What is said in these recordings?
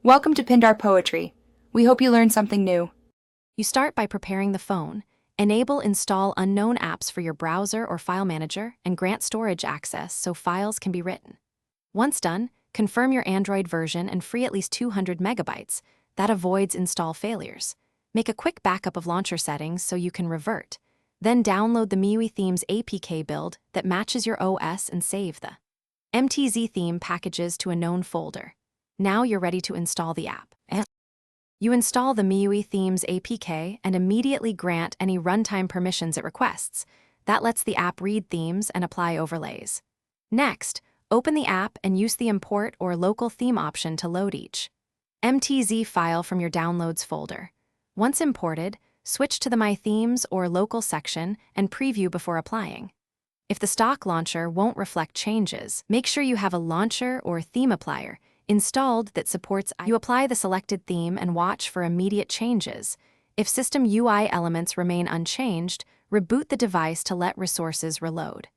Welcome to Pindar Poetry. We hope you learned something new. You start by preparing the phone. Enable Install unknown apps for your browser or file manager and grant storage access so files can be written. Once done, confirm your Android version and free at least 200 megabytes. That avoids install failures. Make a quick backup of launcher settings so you can revert. Then download the Miui theme's APK build that matches your OS and save the MTZ theme packages to a known folder. Now you're ready to install the app. You install the Miui theme's APK and immediately grant any runtime permissions it requests. That lets the app read themes and apply overlays. Next, open the app and use the import or local theme option to load each MTZ file from your downloads folder. Once imported, switch to the My Themes or Local section and preview before applying. If the stock launcher won't reflect changes, make sure you have a launcher or theme applier installed that supports. You apply the selected theme and watch for immediate changes. If system UI elements remain unchanged, reboot the device to let resources reload.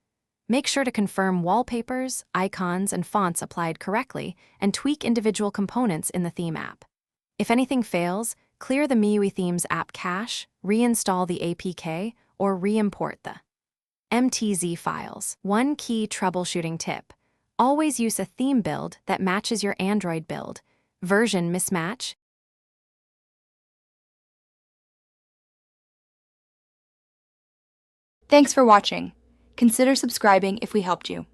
Make sure to confirm wallpapers, icons, and fonts applied correctly and tweak individual components in the theme app. If anything fails, clear the Miui Themes app cache, reinstall the APK, or re-import the MTZ files. One key troubleshooting tip: always use a theme build that matches your Android build. Version mismatch. Thanks for watching. Consider subscribing if we helped you.